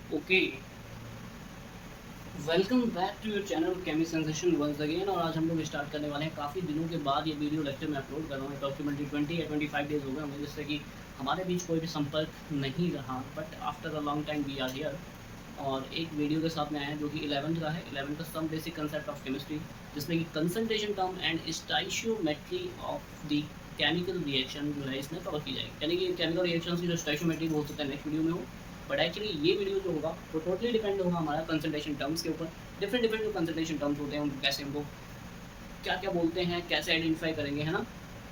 Okay, welcome back to your channel Chemi sensation once again. और आज हम लोग स्टार्ट करने वाले हैं काफ़ी दिनों के बाद ये वीडियो लेक्चर में अपलोड कर रहा हूँ। अप्रॉक्सीमेटली 20 या 25 डेज हो गए होंगे जिससे कि हमारे बीच कोई भी संपर्क नहीं रहा, but after a long time we are here. और एक वीडियो के साथ में आया है जो कि 11th का है, 11th का some basic concept of chemistry, जिसमें कि concentration term and stoichiometry of the chemical reaction जो है इसमें कवर की जाएगी। यानी कि केमिकल रिएक्शन की जो स्टाइशियोमेट्री हो सकता है नेक्स्ट वीडियो में हो, बट एक्चुअली ये वीडियो जो होगा वो टोटली डिपेंड होगा हमारा कंसंट्रेशन टर्म्स के ऊपर। डिफरेंट डिफरेंट जो कंसंट्रेशन टर्म्स होते हैं उनको कैसे, उनको क्या क्या बोलते हैं, कैसे आइडेंटिफाई करेंगे, है ना।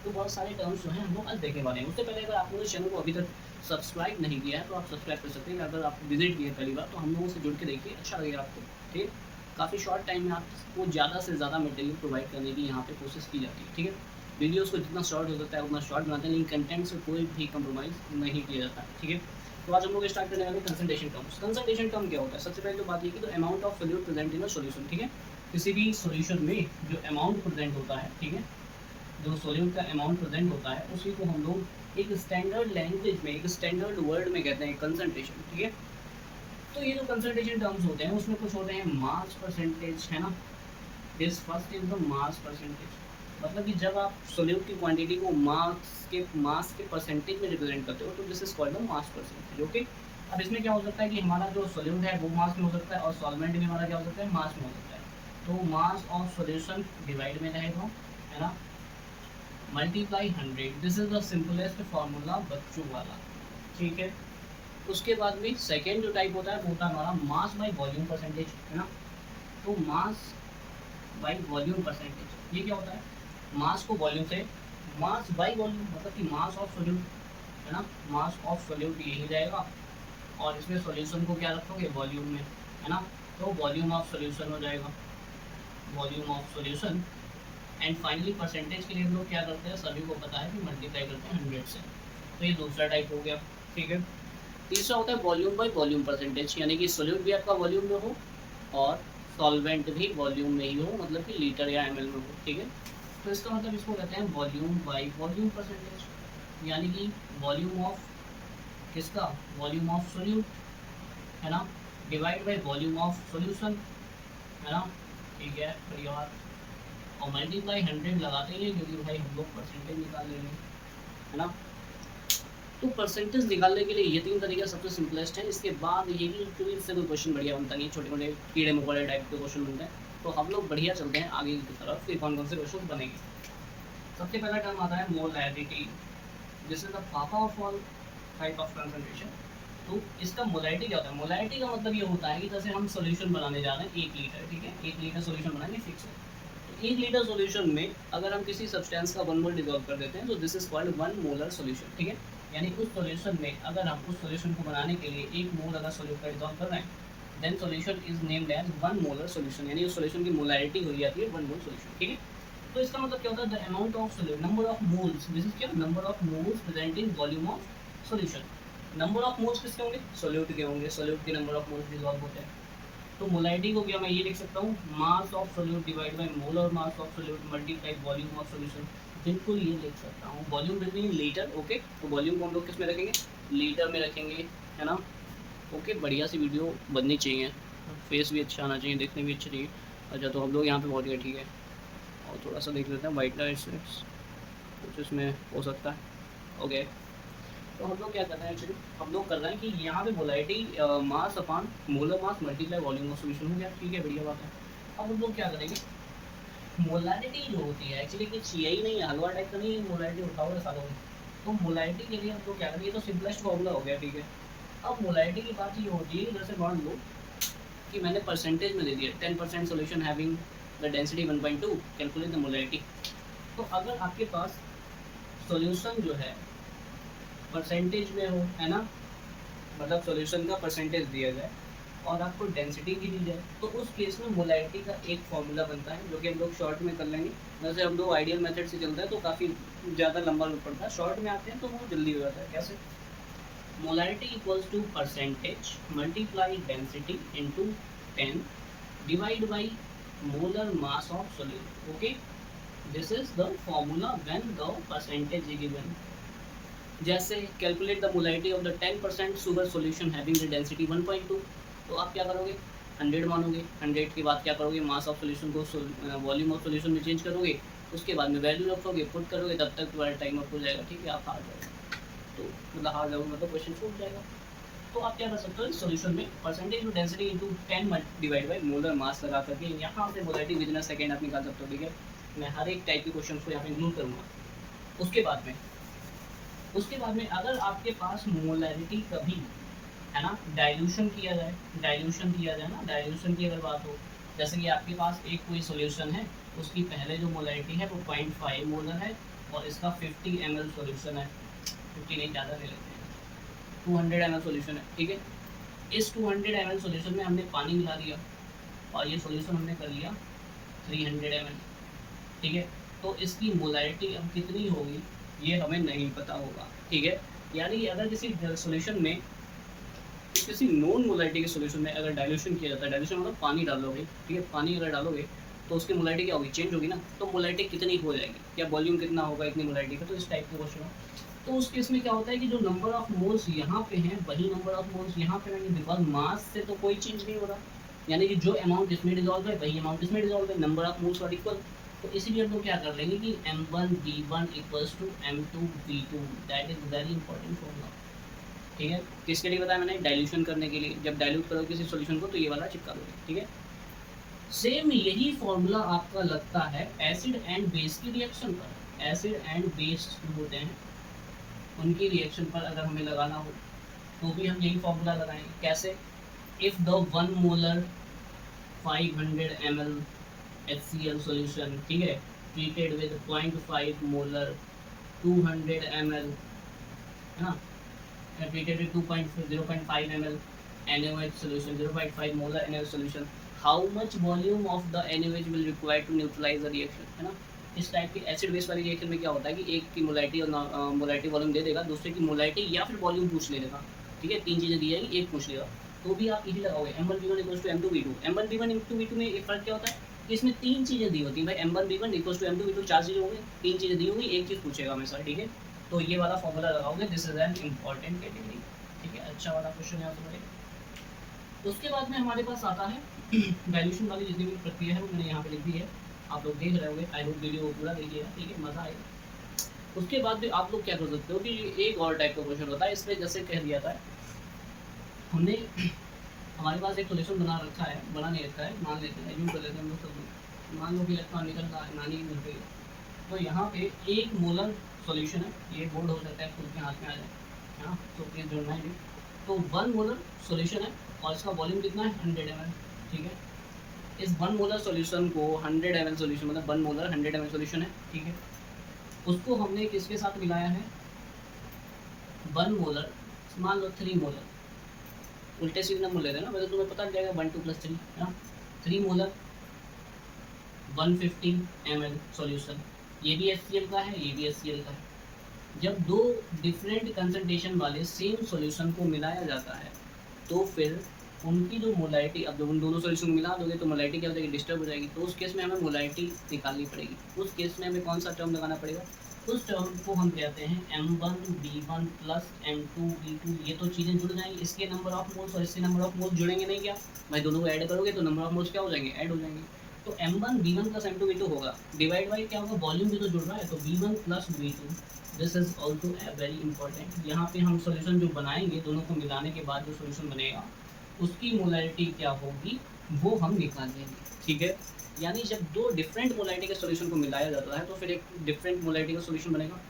तो बहुत सारे टर्म्स जो हैं हम लोग आज देखने वाले हैं। उससे पहले अगर आप लोगों ने चैनल को अभी तक सब्सक्राइब नहीं किया है तो आप सब्सक्राइब कर सकते हैं। अगर आप विजिट किए पहली बार तो हम लोगों से जुड़ के देखिए, अच्छा लगेगा आपको। ठीक, काफ़ी शॉर्ट टाइम में आपको ज़्यादा से ज़्यादा मटेरियल प्रोवाइड करने की यहाँ पे कोशिश की जाती है। ठीक है, वीडियोज़ को जितना शॉर्ट हो सकता है उतना शॉर्ट बनाते हैं, लेकिन कंटेंट से कोई भी कंप्रोमाइज़ नहीं किया जाता है। ठीक है, तो आज हम लोग स्टार्ट करने वाले कंसंट्रेशन टर्म्स। कंसंट्रेशन टर्म क्या होता है? सबसे पहले तो बात ये कि तो amount of solute present in a solution. ठीक है, किसी भी सॉल्यूशन में जो अमाउंट प्रेजेंट होता है, ठीक है, जो सोल्यूट का अमाउंट प्रेजेंट होता है उसी को हम लोग एक स्टैंडर्ड लैंग्वेज में, एक स्टैंडर्ड वर्ड में कहते हैं कंसंट्रेशन। ठीक है, तो ये जो कंसंट्रेशन टर्म्स होते हैं उसमें कुछ होते हैं मास परसेंटेज, है ना। This first is the mass percentage, मतलब कि जब आप सोल्यूट की क्वांटिटी को मास के परसेंटेज में रिप्रेजेंट करते हो तो this is called the mass percentage. Okay, अब इसमें क्या हो सकता है कि हमारा जो सोल्यूट है वो मास में हो सकता है और सॉल्वेंट भी हमारा क्या हो सकता है, मास में हो सकता है। तो मास ऑफ सोल्यूशन डिवाइड में रहेगा, है ना, multiply 100। This is the simplest formula बच्चों वाला। ठीक है, उसके बाद में सेकेंड जो टाइप होता है वो होता है हमारा मास बाई वॉल्यूम परसेंटेज, है ना। तो मास बाई वॉल्यूम परसेंटेज ये क्या होता है? मास को वॉल्यूम से, मास बाई वॉल्यूम मतलब कि मास ऑफ सोल्यूट, है ना, मास ऑफ सोल्यूट ये ही जाएगा और इसमें सॉल्यूशन को क्या रखोगे, वॉल्यूम में, है ना। तो वॉल्यूम ऑफ सोल्यूशन हो जाएगा, volume of solution. And finally percentage के लिए हम लोग क्या करते हैं, सभी को पता है कि मल्टीप्लाई करते हैं 100 से। तो ये दूसरा टाइप हो गया। ठीक है, तीसरा होता है वॉल्यूम बाई वॉल्यूम परसेंटेज, यानी कि सोल्यूट भी आपका वॉल्यूम में हो और सॉल्वेंट भी वॉल्यूम में ही हो, मतलब कि लीटर या एमएल में हो। ठीक है, तो इसका मतलब इसको कहते हैं वॉल्यूम बाई वॉल्यूम परसेंटेज, यानी कि वॉल्यूम ऑफ किसका, वॉल्यूम ऑफ सोल्यूट, है ना, divide by volume of solution, है ना। ठीक है बढ़िया बात, और मल्टीप्लाई 100 लगाते ही क्योंकि भाई हम लोग परसेंटेज निकाल लेंगे, है ना। तो परसेंटेज निकालने के लिए ये तीन तरीका सबसे सिंपलेस्ट है। इसके बाद ये कि क्योंकि इससे कोई क्वेश्चन बढ़िया बनता नहीं, छोटे मोटे कीड़े मकोड़े टाइप के क्वेश्चन बनते हैं, तो हम लोग बढ़िया चलते हैं आगे की तरफ कि कौन कौन से क्वेश्चन बनेंगे। सबसे पहला टर्म आता है मोलैरिटी। दिस इज द पापा of all type of concentration. तो इसका मोलैरिटी क्या होता है? मोलैरिटी का मतलब ये होता है कि जैसे हम सोल्यूशन बनाने जा रहे हैं 1 लीटर, ठीक है, 1 लीटर सोल्यूशन बनाएंगे फिक्स है। तो 1 लीटर सोल्यूशन में अगर हम किसी सब्सटेंस का 1 मोल डिजॉल्व कर देते हैं तो this is called 1 molar solution. ठीक है, यानी उस सॉल्यूशन में अगर हम उस सॉल्यूशन को बनाने के लिए 1 मोल अगर सोल्यूट का डिजॉल्व कर रहे हैं, then solution is named as 1 molar solution, यानी उस सॉल्यूशन की मोलैरिटी हो जाती है 1 मोल सॉल्यूशन। ठीक है, तो इसका मतलब क्या होता है, the amount of solute, number of moles, this is क्या, number of moles present in volume of solution. Number of moles किसके होंगे, सोल्यूट के होंगे, सोल्यूट के नंबर ऑफ मोल्स डिजॉल्व होते हैं। तो मोलैरिटी को क्या मैं ये लिख सकता हूँ, मास of solute divide by molar mass of solute multiply volume of solution. बिल्कुल ये लिख सकता हूँ, वॉल्यूम बिटवीन लीटर। ओके, तो वॉल्यूम को हम लोग किस में रखेंगे, लीटर में रखेंगे, है ना। ओके, बढ़िया सी वीडियो बननी चाहिए, फेस भी अच्छा आना चाहिए, देखने भी अच्छा चाहिए। अच्छा, तो हम लोग यहाँ पे पहुँच गए, ठीक है, और थोड़ा सा देख लेते हैं वाइट लाइट कुछ इसमें हो सकता है। ओके, तो हम लोग क्या कर रहे हैं, एक्चुअली हम लोग कर रहे हैं कि यहाँ पे molarity mass upon molar mass multiply volume of solution हो गया। ठीक है, बढ़िया बात है। अब हम लोग क्या करेंगे, मोलैरिटी जो होती है एक्चुअली कुछ यही नहीं है, हलवा टाइप का नहीं मोलैरिटी उठाओगे सालों में। तो मोलैरिटी के लिए हम लोग क्या करेंगे, तो सिंपलेस्ट फॉर्मूला हो गया। ठीक है, अब मोलैरिटी की बात ये होती है, जैसे मान लो कि मैंने परसेंटेज में दे दिया 10% solution having the density 1.2, calculate the molarity. तो अगर आपके पास सोल्यूशन जो है परसेंटेज में हो, है ना, मतलब सॉल्यूशन का परसेंटेज दिया जाए और आपको डेंसिटी भी दी जाए, तो उस केस में मोलैरिटी का एक फॉर्मूला बनता है जो कि हम लोग शॉर्ट में कर लेंगे। वैसे हम लोग आइडियल मेथड से चलता है तो काफ़ी ज़्यादा लंबा पड़ता है, शॉर्ट में आते हैं तो वो जल्दी हो जाता है। कैसे, molarity equals to percentage multiply density into 10 divide by molar mass of solute. Okay, this is the formula when the percentage is given. जैसे calculate the molarity of the 10% sugar solution having the density 1.2, तो आप क्या करोगे 100 मानोगे, 100 के बाद क्या करोगे मास ऑफ सॉल्यूशन को वॉल्यूम ऑफ सॉल्यूशन में चेंज करोगे, उसके बाद में वैल्यू रखोगे, पुट करोगे, तब तक तुम्हारा टाइम अप हो जाएगा। ठीक है, आप हार जाओगे, तो मतलब हार जाओगे मतलब क्वेश्चन छूट जाएगा। तो आप क्या कर सकते हो इस सॉल्यूशन में percentage of density into 10 divide by molar मास लगा करके यहाँ से molarity with in a second आप निकाल सकते हो। ठीक है, मैं हर एक टाइप के क्वेश्चन को यहाँ पे इंक्लूड करूँगा। उसके बाद में अगर आपके पास मोलैरिटी कभी है ना डाइल्यूशन किया जाए, ना डाइल्यूशन की अगर बात हो, जैसे कि आपके पास एक कोई सॉल्यूशन है, उसकी पहले जो मोलैरिटी है वो 0.5 मोलर है और इसका 50 ml सॉल्यूशन है, 50 नहीं ज़्यादा ले लेते हैं, 200 ml सॉल्यूशन है। ठीक है, इस 200 ml सॉल्यूशन में हमने पानी मिला दिया और ये सॉल्यूशन हमने कर लिया 300 ml। ठीक है, तो इसकी मोलैरिटी अब कितनी होगी ये हमें नहीं पता होगा। ठीक है, यानी अगर किसी सॉल्यूशन में किसी नॉन मोलैरिटी के सॉल्यूशन में अगर डाइल्यूशन किया जाता है, डाइल्यूशन मतलब पानी डालोगे, ठीक है, पानी अगर डालोगे तो उसकी मोलैरिटी क्या होगी, चेंज होगी ना, तो मोलैरिटी कितनी हो जाएगी या वॉल्यूम कितना होगा इतनी मोलैरिटी का, तो इस टाइप के क्वेश्चन हो। तो उस केस में क्या होता है कि जो नंबर ऑफ मोल्स यहाँ पे हैं वही नंबर ऑफ मोल्स यहाँ पे रहेंगे, बिकॉज मास से तो कोई चेंज नहीं हो रहा, यानी कि जो अमाउंट इसमें डिजॉल्व है वही अमाउंट इसमें डिजॉल्व है, number of moles are equal. तो इसीलिए हम लोग क्या कर लेंगे कि m1v1 equals to m2v2, that is very important formula. ठीक है, किसके लिए बताया मैंने, डाइल्यूशन करने के लिए, जब डाइल्यूट करोगे किसी सॉल्यूशन को तो ये वाला चिपका दोगे। ठीक है, सेम यही फॉर्मूला आपका लगता है एसिड एंड बेस की रिएक्शन पर, एसिड एंड बेस होते हैं उनकी रिएक्शन पर अगर हमें लगाना हो तो भी हम यही फॉर्मूला लगाएंगे। कैसे, if the 1 molar 500 ml HCl solution, ठीक है, ट्रीटेड विद 0.5 मोलर 200 ml, है ना, treated with 0.5 ml NaOH solution, 0.5 molar NaOH solution, how much volume of the NaOH will require to neutralize the reaction, है ना। इस type की acid base वाली reaction में क्या होता है कि एक की मोलैरिटी और मोलैरिटी वॉल्यूम दे देगा, दूसरे की मोलैरिटी या फिर वॉल्यूम पूछ ले लेगा। ठीक है, 3 चीज़ें दी जाएगी, एक पूछ लेगा, तो भी आप इजी लगाओगे m1v1 equals to m2v2। m1v1 m2v2 में एक फर्क क्या होता है कि इसमें 3 चीज़ें दी होती हैं भाई, m1v1 इक्वल्स टू m2v2 4 चीज़ें होंगी, 3 चीज़ें दी होंगी, एक चीज़ पूछेगा हमेशा। ठीक है, तो ये वाला फॉर्मूला लगाओगे, this is an important category. ठीक है, अच्छा वाला क्वेश्चन है आपको। उसके बाद में हमारे पास आता है वैल्यूशन वाली जितनी भी प्रक्रिया है वो मैंने यहाँ पे लिख दी है, आप लोग देख रहे होंगे, आई होप वीडियो को पूरा देखिएगा। ठीक है, मज़ा आएगा। उसके बाद भी आप लोग क्या कर सकते हो कि एक और टाइप का क्वेश्चन होता है, इसमें जैसे कह दिया था हमने हमारे पास एक सोल्यूशन बना रखा है, बना नहीं रखा है, मान लेते हैं, यूँ कर लेते हैं हम लोग सब, मान लो कि इलेक्ट्रॉन निकल रहा है, नानी मिल गई, तो यहाँ पे 1 मोलर सॉल्यूशन है, ये बोर्ड हो सकता है खुद के हाथ में आ जाए, है ना, तो प्लीज़ जोड़ना है। तो 1 मोलर सॉल्यूशन है और इसका वॉल्यूम कितना है 100 ml। ठीक है, इस 1 मोलर सॉल्यूशन को 100 ml सॉल्यूशन मतलब 1 मोलर 100 ml सॉल्यूशन है। ठीक है, उसको हमने किसके साथ मिलाया है, 1 मोलर, मान लो 3 मोलर, उल्टे सीधे नंबर ले देना, वैसे तुम्हें पता चल जाएगा 1 2 + 3, है ना, 3 मोलर 150 ml सॉल्यूशन, ये भी HCl का है, ये भी HCl का है। जब दो डिफरेंट कंसंट्रेशन वाले सेम सॉल्यूशन को मिलाया जाता है तो फिर उनकी जो मोलारिटी, अब जब उन दोनों सॉल्यूशन को मिला दोगे तो मोलारिटी क्या हो जाएगी, डिस्टर्ब हो जाएगी। तो उस केस में हमें मोलारिटी निकालनी पड़ेगी। उस केस में हमें कौन सा टर्म लगाना पड़ेगा, उस टर्म को हम कहते हैं m1v1 + m2v2। ये तो चीज़ें जुड़ जाएंगी, इसके नंबर ऑफ मोल्स और इसके नंबर ऑफ मोल्स जुड़ेंगे नहीं, क्या भाई, दोनों को ऐड करोगे तो नंबर ऑफ मोल्स क्या हो जाएंगे, ऐड हो जाएंगे। तो m1v1 + m2v2 होगा, डिवाइड बाई क्या होगा, वॉल्यूम भी तो जुड़ रहा है, तो v1 + v2। This is also very important. यहाँ पे हम सॉल्यूशन जो बनाएंगे, दोनों को मिलाने के बाद जो सॉल्यूशन बनेगा उसकी मोलैरिटी क्या होगी वो हम निकाल लेंगे। ठीक है, यानी जब दो डिफरेंट मोलैरिटी के सॉल्यूशन को मिलाया जाता है तो फिर एक डिफरेंट मोलैरिटी का सॉल्यूशन बनेगा।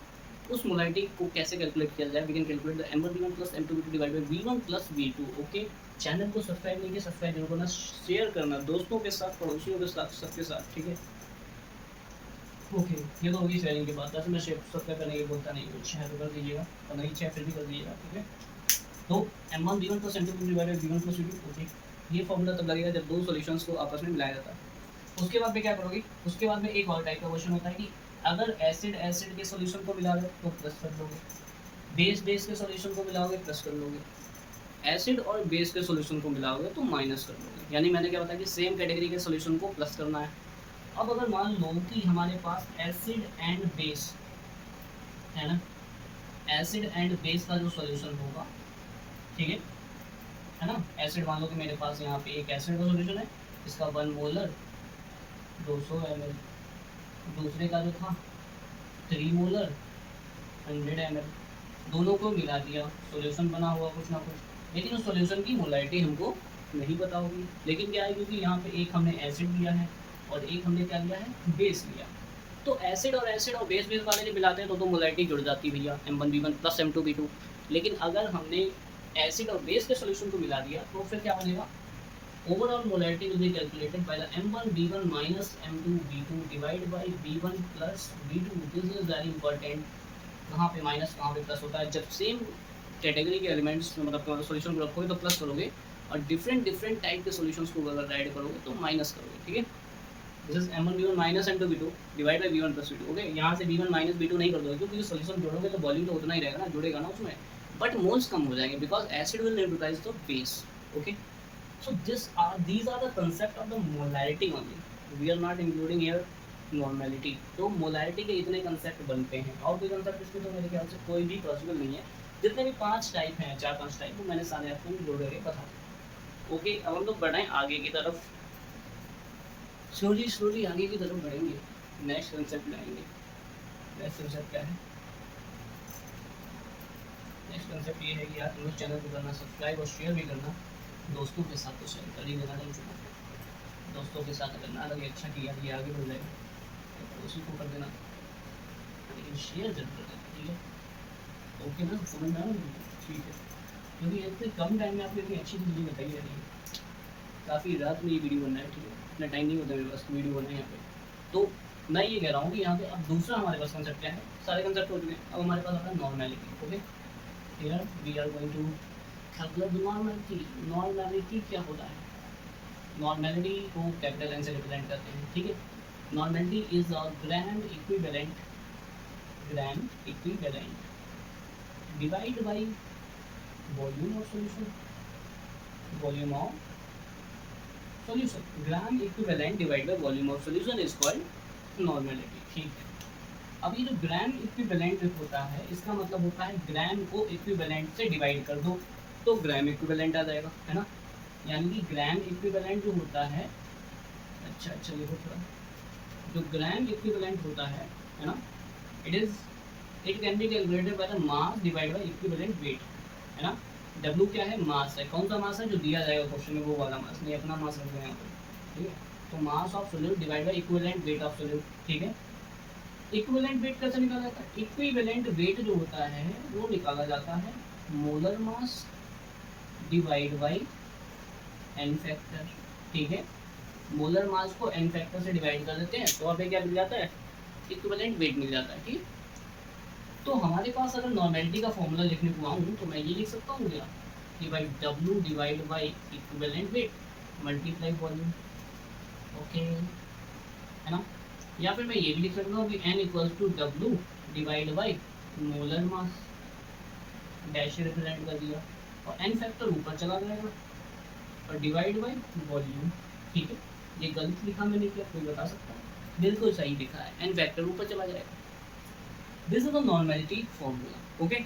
उस मोलैरिटी को कैसे कैलकुलेट किया जाए, we can calculate the m1v1 + m2v2 divide by v1 + v2। Okay, channel को सब्सक्राइब नहीं किया, सब्सक्राइब जरूर करना, शेयर करना दोस्तों के साथ, पड़ोसियों के साथ, सबके साथ। ठीक है, ओके, ये तो होगी शेयरिंग की बात। वैसे मैं सब्सक्राइब करने की बोलता नहीं, कुछ है तो कर दीजिएगा और नहीं है फिर भी कर दीजिएगा। ठीक है, तो m1v1 + m2v2 divide by v1 + v2। Okay, ये फॉर्मूला तब लगेगा जब दो सॉल्यूशंस को आपस में मिलाया जाता है। उसके बाद में क्या करोगे, उसके बाद में एक और टाइप का क्वेश्चन होता है कि अगर एसिड के सॉल्यूशन को मिला दो तो प्लस कर लोगे, बेस के सॉल्यूशन को मिलाओगे प्लस कर लोगे, एसिड और बेस के सॉल्यूशन को मिलाओगे तो माइनस कर लोगे। यानी मैंने क्या बताया कि सेम कैटेगरी के सॉल्यूशन को प्लस करना है। अब अगर मान लो कि हमारे पास एसिड एंड बेस है ना, एसिड एंड बेस का जो सॉल्यूशन होगा, ठीक है ना। एसिड मान लो कि मेरे पास यहाँ पे एक एसिड का सॉल्यूशन है, इसका 1 मोलर 200 ml, दूसरे का जो था 3 मोलर 100 ml, दोनों को मिला दिया, सॉल्यूशन बना हुआ कुछ ना कुछ। लेकिन उस सॉल्यूशन की मोलारिटी हमको नहीं पता होगी। लेकिन क्या है, क्योंकि यहाँ पे एक हमने एसिड लिया है और एक हमने क्या लिया है, बेस लिया। तो एसिड और बेस वाले जब मिलाते हैं तो मोलारिटी जुड़ जाती है भैया, M1B1 प्लस M2B2। लेकिन अगर हमने एसिड और बेस के सॉल्यूशन को मिला दिया तो फिर क्या बनेगा, overall molarity will be calculated by the M1B1 minus M2B2 divided by B1 plus B2। this is very important। कहाँ पे माइनस कहाँ पे प्लस होता है, जब सेम कैटेगरी के एलिमेंट्स मतलब सॉल्यूशन को रखोगे तो प्लस करोगे, और डिफरेंट टाइप के सॉल्यूशंस को अगर ऐड करोगे तो माइनस करोगे, ठीक है। This is M1B1 minus M2B2 divide by B1 plus B2। Okay, यहाँ से B1 माइनस B2 नहीं कर दोगे क्योंकि सॉल्यूशन जोड़ोगे तो वॉल्यूम तो उतना ही रहेगा ना, जुड़ेगा ना उसमें, बट मोल्स कम हो जाएंगे because acid will neutralise the base. Okay, so these are the concept of the molarity only, we are not including here normality। तो मोलारिटी के इतने कंसेप्ट बनते हैं, और कोई कंसेप्ट इसमें तो मेरे ख्याल से कोई भी पॉसिबल नहीं है। जितने भी 5 टाइप हैं, 4-5 टाइप, वो मैंने सारे आपको जोड़ करके बता दिए। ओके, अब हम लोग बढ़ाएं आगे की तरफ, स्लोली आगे की तरफ बढ़ेंगे, नेक्स्ट कंसेप्ट लाएंगे। नेक्स्ट कंसेप्ट क्या है, नेक्स्ट कंसेप्ट ये है कि आप न्यूज़ चैनल को करना सब्सक्राइब और शेयर भी करना, दोस्तों के साथ तो शेयर कर ही देना, नहीं दोस्तों के साथ अगर ना लगे अच्छा किया, ये आगे बढ़ जाएगा तो उसी को कर देना, लेकिन शेयर जरूर कर देना, ठीक है। ओके ना, समझ में आया, ठीक है। क्योंकि इतने कम टाइम में आपको इतनी अच्छी चीज़ बताई जा रही है, काफ़ी रात में ये वीडियो बनना है, ठीक है, इतना टाइम नहीं होता मेरे पास वीडियो बनना है यहाँ पे। तो मैं ये कह रहा हूँ कि यहाँ पे अब दूसरा हमारे पास कंसेप्ट क्या है, सारे कंसेप्ट हो चुके हैं, अब हमारे पास आता है normality. Okay, here we are going to normality. Normality क्या होता है, नॉर्मेलिटी को कैपिटल एन से रिप्रेजेंट करते हैं, ठीक है। Normality is a gram equivalent divide by volume of solution, volume of solution. Gram equivalent divide by volume of solution is called normality, ठीक है। अब ये जो ग्राम इक्विवेलेंट होता है, इसका मतलब होता है ग्राम को इक्विवेलेंट से डिवाइड कर दो तो ग्राम इक्विवेलेंट आ जाएगा, है ना। यानी कि ग्राम इक्विवेलेंट जो होता है, अच्छा देखो थोड़ा, जो ग्राम इक्विवेलेंट होता है ना, it can be calculated by the mass divide by equivalent weight, है ना। W क्या है, मास है, कौन सा मास है जो दिया जाएगा क्वेश्चन में, वो वाला मास नहीं, अपना मास रख देना, ठीक है। तो mass of solute divide by equivalent weight of solute, ठीक है। इक्विवेलेंट वेट कैसे निकाला जाता है, इक्विवेलेंट वेट जो होता है वो निकाला जाता है molar mass divide by n factor, ठीक है। मोलर मास को एन फैक्टर से डिवाइड कर देते हैं तो हमें क्या मिल जाता है, इक्विवेलेंट वेट मिल जाता है, ठीक। तो हमारे पास अगर नॉर्मेलिटी का फॉर्मूला लिखने को आऊँ तो मैं ये लिख सकता हूँ क्या, कि भाई W divide by equivalent weight multiply volume, okay, है ना। या फिर मैं ये भी लिख सकता हूँ कि N equals to W divide by molar mass, dash represent कर दिया, और एन फैक्टर ऊपर चला जाएगा और डिवाइड बाई वॉल्यूम, ठीक है। ये गलत लिखा मैंने क्या, कोई बता सकता है, बिल्कुल सही लिखा है, एन फैक्टर ऊपर चला जाएगा। This is the normality formula, okay.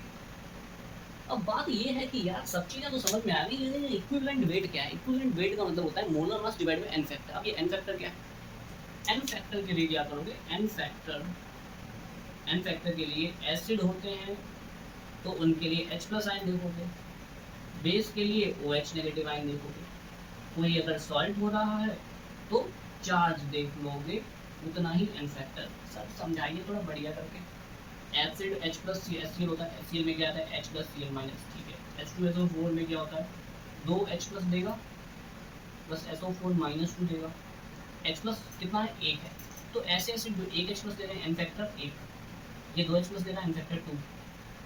अब बात ये है कि यार सब चीज़ें तो समझ में आ गई, लेकिन इक्विवेलेंट वेट क्या है। इक्विवेलेंट वेट का मतलब होता है molar mass divide by n factor. अब ये एन फैक्टर क्या है, एन फैक्टर के लिए क्या करोगे, एन फैक्टर के लिए एसिड होते हैं तो उनके लिए H प्लस आयन देखोगे, बेस के लिए OH नेगेटिव आयन देखोगे, कोई अगर सॉल्ट हो रहा है तो चार्ज देख लोगे, उतना ही एन फैक्टर। सब समझाइए थोड़ा बढ़िया करके। एसिड H प्लस HCl होता है, HCl में क्या आता है, H प्लस Cl माइनस, ठीक है। H2SO4 में क्या होता है, 2 H प्लस देगा प्लस SO4 माइनस 2 देगा, H प्लस कितना है, 1 है। तो ऐसे एसिड जो 1 H प्लस दे रहे हैं एन फैक्टर 1, ये 2 H प्लस दे रहा है एन फैक्टर 2,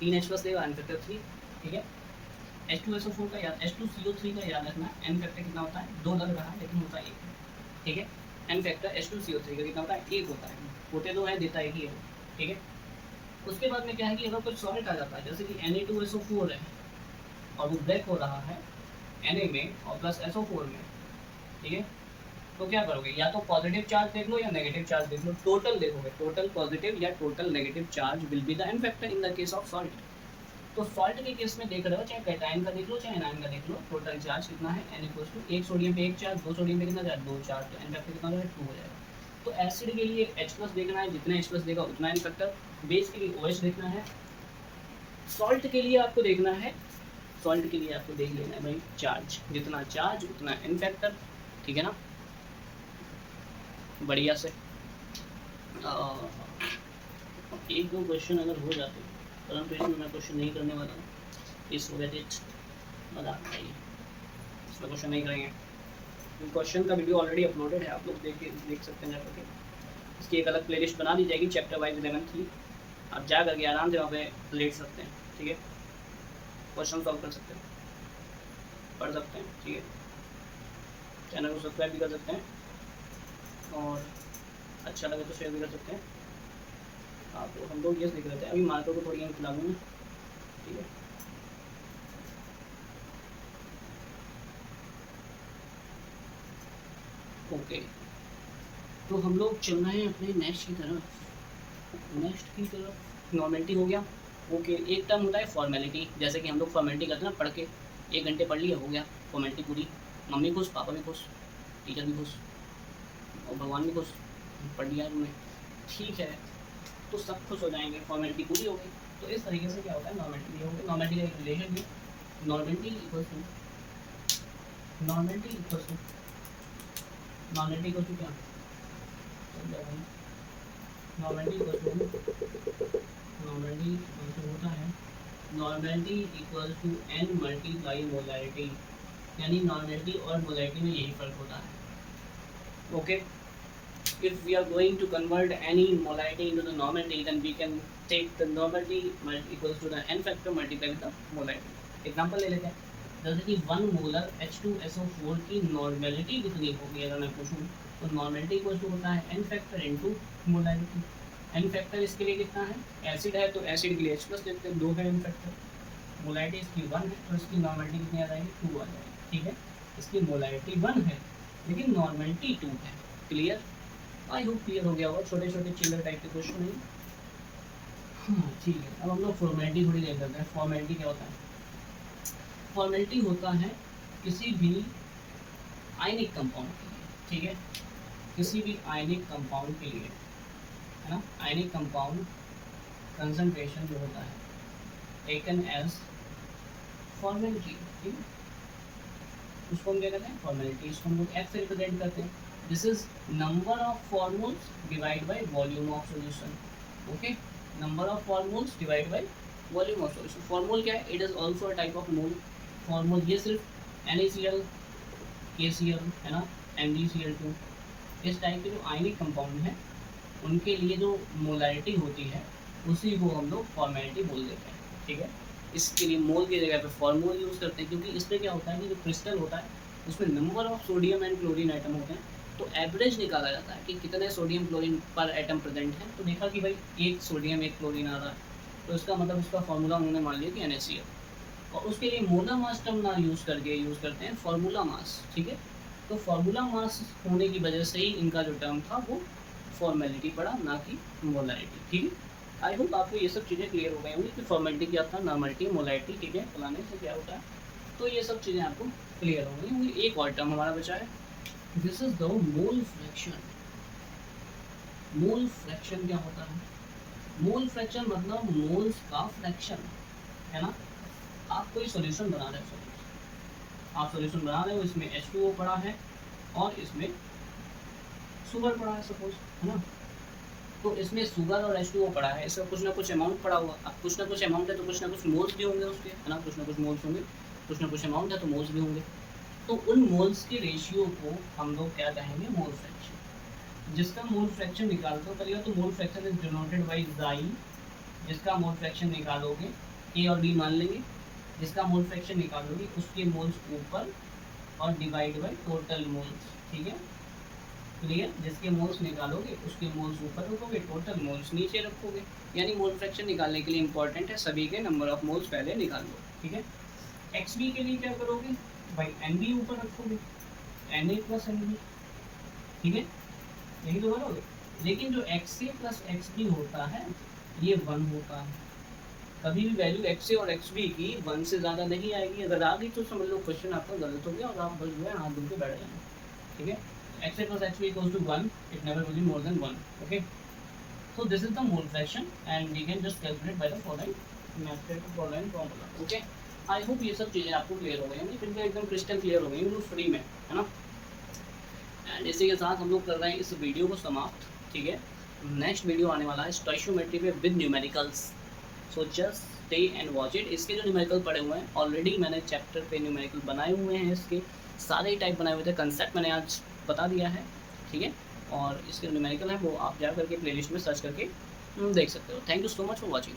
3 H प्लस देगा एन फैक्टर 3, ठीक है। H2SO4 का याद, H2CO3 का याद रखना, एन फैक्टर कितना होता है, 2 लग रहा है लेकिन होता है 1, ठीक है। एन फैक्टर H2CO3 का कितना होता है, 1 होता है, होते 2 है देता 1 ही है, ठीक है। उसके बाद में क्या है कि अगर कुछ सॉल्ट आ जाता है, जैसे कि Na2SO4 है और वो ब्रेक हो रहा है Na में और प्लस SO4 में, ठीक है। तो क्या करोगे, या तो पॉजिटिव चार्ज देख लो या नेगेटिव चार्ज देख लो, टोटल देखोगे, टोटल पॉजिटिव या total negative charge will be the n factor in the case of salt. तो सॉल्ट के केस में देख रहे हो, चाहे कैटायन का देख लो चाहे एनायन का देख लो, टोटल चार्ज कितना है n इक्वल टू, एक सोडियम पे एक चार्ज, दो सोडियम पे कितना चार्ज, दो चार्ज, तो n फैक्टर कितना हो जाएगा, 2 हो जाएगा। तो एसिड के लिए H प्लस देखना है, जितना H प्लस देगा उतना n फैक्टर, बेस के लिए OH देखना है, सॉल्ट के लिए आपको देखना है, सॉल्ट के लिए आपको देख लेना है भाई चार्ज, जितना चार्ज उतना n फैक्टर, ठीक है ना, बढ़िया से। एक दो क्वेश्चन अगर हो जाते, परंतु इसमें मैं क्वेश्चन नहीं करने वाला हूँ, इस वजह से मजाक है, इसमें क्वेश्चन नहीं करेंगे। क्वेश्चन का वीडियो ऑलरेडी अपलोडेड है, आप लोग देख सकते हैं जा करके, इसकी एक अलग प्लेलिस्ट बना दी जाएगी चैप्टर वाइज 11 की, आप जा करके आराम से वहाँ पे लेट सकते हैं, ठीक है, क्वेश्चन सॉल्व कर सकते हैं, पढ़ सकते हैं, ठीक है, चैनल को सब्सक्राइब भी कर सकते हैं और अच्छा लगे तो शेयर भी कर सकते हैं। आप हम लोग ये लिख रहे थे, अभी मार्कर को थोड़ी खिला दूँगा, ठीक है। ओके, तो हम लोग चल रहे हैं अपने नेक्स्ट की तरफ, नॉर्मेलिटी हो गया। ओके, एक टर्म होता है फॉर्मेलिटी, जैसे कि हम लोग फॉर्मेलिटी करते हैं ना, पढ़ के 1 घंटे पढ़ लिया, हो गया फॉर्मेलिटी पूरी, मम्मी खुश, पापा भी खुश, टीचर भी खुश और भगवान भी खुश, पढ़ लिया तुमने, ठीक है, तो सब खुश हो जाएंगे, फॉर्मेलिटी पूरी हो गई। तो इस तरीके से क्या होता है, नॉर्मेलिटी हो गई, नॉर्मेलिटी का एक रिलेशन है, normality equals to normality equals to normality equals to क्या, नॉर्मेलिटी इक्वल्स टू नॉर्मेलिटी होता है, normality equals to n multiply molarity, यानी नॉर्मेलिटी और मोलैरिटी में यही फर्क होता है। Okay, if we are going to convert any molarity into the normality, then we can take the normality equals to the n factor multiplied with the molarity. Example ले लेते हैं, जैसे कि 1 मोलर H2SO4 की नॉर्मेलिटी कितनी होगी, अगर मैं पूछूं तो नॉर्मेलिटी इक्वल्स टू होता है n factor into molarity. n factor इसके लिए कितना है, एसिड है तो एसिड के लिए H प्लस देखते हैं, 2 है n फैक्टर, मोलैरिटी इसकी 1 है तो इसकी नॉर्मेलिटी कितनी आ जाएगी, 2 आ जाएगी, ठीक है। इसकी मोलैरिटी 1 है लेकिन नॉर्मेलिटी 2 है, क्लियर, आई होप क्लियर हो गया होगा, छोटे छोटे चिल्लर टाइप के क्वेश्चन नहीं। हाँ ठीक है, अब हम लोग फॉर्मेलिटी थोड़ी देख लेते हैं। फॉर्मेलिटी क्या होता है, फॉर्मेलिटी होता है किसी भी आयनिक कंपाउंड के लिए, ठीक है, किसी भी आयनिक कंपाउंड के लिए, है ना, आयनिक कंपाउंड कंसंट्रेशन जो होता है टेकन एज फॉर्मेलिटी, ठीक है, उसको हम क्या कहते हैं, फॉर्मेलिटी, इसको हम लोग F से रिप्रेजेंट करते हैं। This is number of formoles divided by volume of solution. Okay, number of formoles divided by volume of solution. Formole क्या है? It is also a type of mole. Formole ये सिर्फ NaCl, KCl है ना, MgCl2 इस type के जो ionic compound हैं उनके लिए जो मोलैरिटी होती है उसी को हम लोग फॉर्मेलिटी बोल देते हैं, ठीक है। इसके लिए मोल की जगह पे फॉर्मोल यूज़ करते हैं, क्योंकि इससे क्या होता है कि जो क्रिस्टल होता है उसमें number of sodium and chlorine item होते हैं, तो एवरेज निकाला जाता है कि कितने सोडियम क्लोरीन पर एटम प्रेजेंट है। तो देखा कि भाई एक सोडियम एक क्लोरीन आ रहा है, तो इसका मतलब इसका फॉर्मूला उन्होंने मान लिया कि NaCl, और उसके लिए मोलर मास टर्म ना यूज़ करते हैं फॉर्मूला मास, ठीक है। तो फॉर्मूला मास होने की वजह से ही इनका जो टर्म था वो फॉर्मेलिटी पड़ा, ना कि मोलैरिटी, ठीक है। आई होप आपको ये सब चीज़ें क्लियर हो गई होंगी कि फॉर्मेलिटी क्या था, नॉर्मेलिटी, मोलैरिटी, ठीक है, फलाने से क्या होता है, तो ये सब चीज़ें आपको क्लियर हो गई होंगी। एक और टर्म हमारा बचा है, this is the mole fraction. Mole fraction क्या होता है, मोल फ्रैक्शन मतलब मोल्स का फ्रैक्शन, है ना। आप कोई सॉल्यूशन बना रहे हो, आप सॉल्यूशन बना रहे हो, इसमें H2O पड़ा है और इसमें शुगर पड़ा है सपोज, है ना, तो इसमें शुगर और H2O पड़ा है, इसका कुछ ना कुछ अमाउंट पड़ा हुआ, अब कुछ ना कुछ अमाउंट है तो कुछ ना कुछ मोल्स भी होंगे उसके, है ना, कुछ ना कुछ मोल्स होंगे, कुछ ना कुछ अमाउंट है तो मोल्स भी होंगे। तो उन मोल्स के रेशियो को हम लोग क्या कहेंगे, मोल फ्रैक्शन। जिसका मोल फ्रैक्शन निकालते हो तो mole fraction is denoted by जाई, जिसका मोल फ्रैक्शन निकालोगे A और D मान लेंगे, जिसका मोल फ्रैक्शन निकालोगे उसके मोल्स ऊपर और डिवाइड बाई टोटल मोल्स, ठीक है, क्लियर। जिसके मोल्स निकालोगे उसके मोल्स ऊपर रखोगे, टोटल मोल्स नीचे रखोगे, यानी मोल फ्रैक्शन निकालने के लिए इंपॉर्टेंट है सभी के नंबर ऑफ मोल्स पहले निकाल लो, ठीक है। XB के लिए क्या करोगे भाई, NB ऊपर रखोगे, Na प्लस NB, ठीक है, यही तो करोगे। लेकिन जो XA प्लस XB होता है ये 1 होता है, कभी भी वैल्यू एक्स ए और एक्स बी की 1 से ज़्यादा नहीं आएगी। अगर आ गई तो समझ लो क्वेश्चन आपका गलत हो गया और आप बस जो है हाथ धो के बैठ जाना, ठीक है। X a plus x b equals to 1, it never will be more than 1, okay. So this is the mole fraction and we can just calculate by the following method, following formula, okay। I hope ये सब चीज़ें आपको clear हो गई होंगी, फिर एकदम crystal clear हो गई बिल्कुल फ्री में, है ना। एंड इसी के साथ हम लोग कर रहे हैं इस वीडियो को समाप्त, ठीक है। नेक्स्ट वीडियो आने वाला है स्टोइशियोमेट्री पे with numericals, so just stay and watch it. इसके जो न्यूमेरिकल पड़े हुए हैं ऑलरेडी मैंने चैप्टर पे न्यूमेरिकल बनाए हुए हैं, इसके सारे ही टाइप बनाए हुए थे, कंसेप्ट मैंने आज बता दिया है, ठीक है। और इसके न्यूमेरिकल है वो आप जा करके प्लेलिस्ट में सर्च करके देख सकते हो। Thank you so much for watching.